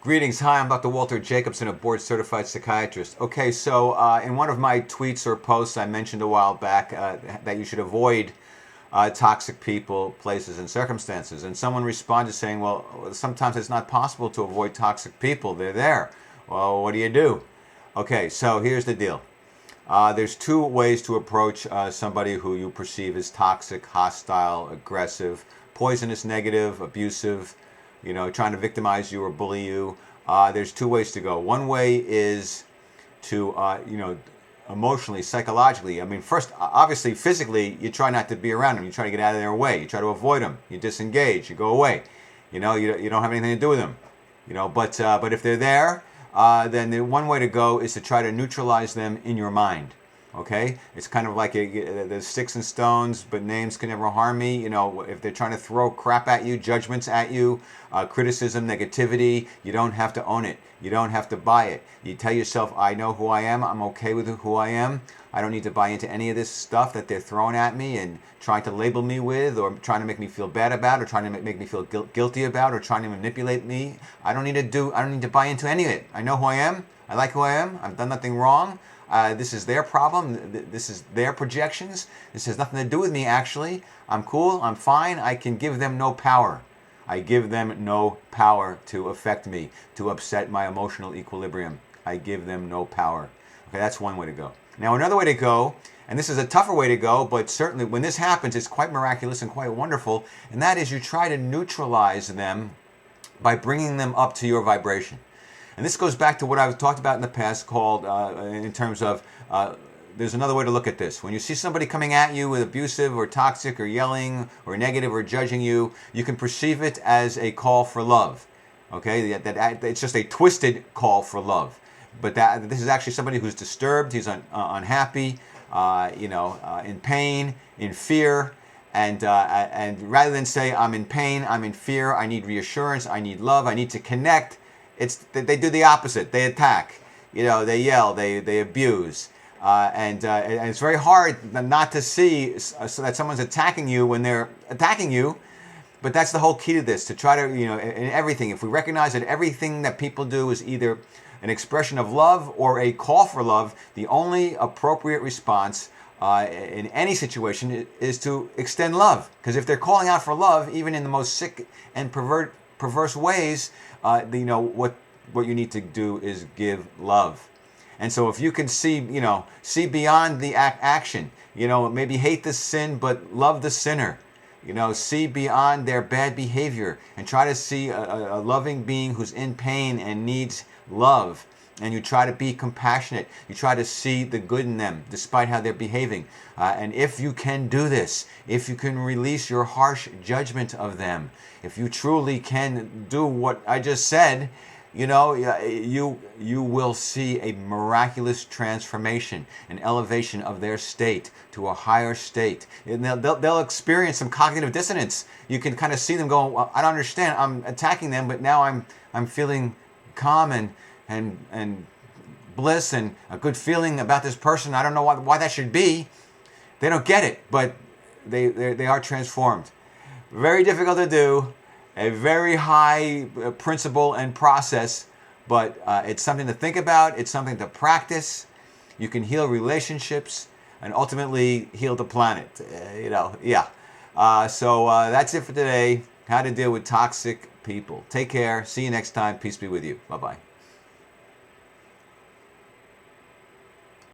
Greetings. Hi, I'm Dr. Walter Jacobson, a board-certified psychiatrist. Okay, so in one of my tweets or posts, I mentioned a while back that you should avoid toxic people, places, and circumstances. And someone responded saying, well, sometimes it's not possible to avoid toxic people. They're there. Well, what do you do? Okay, so here's the deal. There's two ways to approach somebody who you perceive as toxic, hostile, aggressive, poisonous, negative, abusive, trying to victimize you or bully you. There's two ways to go. One way is to, emotionally, psychologically. I mean, first, obviously, physically, you try not to be around them. You try to get out of their way. You try to avoid them. You disengage. You go away. You don't have anything to do with them. But if they're there, then the one way to go is to try to neutralize them in your mind. Okay, it's kind of like there's sticks and stones, but names can never harm me. If they're trying to throw crap at you, judgments at you, criticism, negativity, you don't have to own it. You don't have to buy it. You tell yourself, I know who I am. I'm okay with who I am. I don't need to buy into any of this stuff that they're throwing at me and trying to label me with, or trying to make me feel bad about, or trying to make me feel guilty about, or trying to manipulate me. I don't need to buy into any of it. I know who I am. I like who I am. I've done nothing wrong. This is their problem. This is their projections. This has nothing to do with me, actually. I'm cool. I'm fine. I can give them no power. I give them no power to affect me, to upset my emotional equilibrium. I give them no power. Okay, that's one way to go. Now, another way to go, and this is a tougher way to go, but certainly when this happens, it's quite miraculous and quite wonderful, and that is you try to neutralize them by bringing them up to your vibration. And this goes back to what I've talked about in the past called, in terms of, there's another way to look at this. When you see somebody coming at you with abusive or toxic or yelling or negative or judging you, you can perceive it as a call for love. Okay, that it's just a twisted call for love. But this is actually somebody who's disturbed, he's unhappy, in pain, in fear. And rather than say, I'm in pain, I'm in fear, I need reassurance, I need love, I need to connect, they do the opposite. They attack. They yell. They abuse. And it's very hard not to see so that someone's attacking you when they're attacking you. But that's the whole key to this, to try to, in everything. If we recognize that everything that people do is either an expression of love or a call for love, the only appropriate response in any situation is to extend love. Because if they're calling out for love, even in the most sick and perverse ways, what you need to do is give love. And so if you can see beyond the action, maybe hate the sin but love the sinner, see beyond their bad behavior and try to see a loving being who's in pain and needs love. And you try to be compassionate. You try to see the good in them despite how they're behaving. And if you can do this, if you can release your harsh judgment of them, if you truly can do what I just said, you will see a miraculous transformation, an elevation of their state to a higher state. And they'll experience some cognitive dissonance. You can kind of see them going, well, I don't understand. I'm attacking them, but now I'm feeling calm and bliss and a good feeling about this person. I don't know why that should be. They don't get it, but they are transformed. Very difficult to do, a very high principle and process, but it's something to think about. It's something to practice. You can heal relationships and ultimately heal the planet. So that's it for today. How to deal with toxic people. Take care. See you next time. Peace be with you. Bye-bye.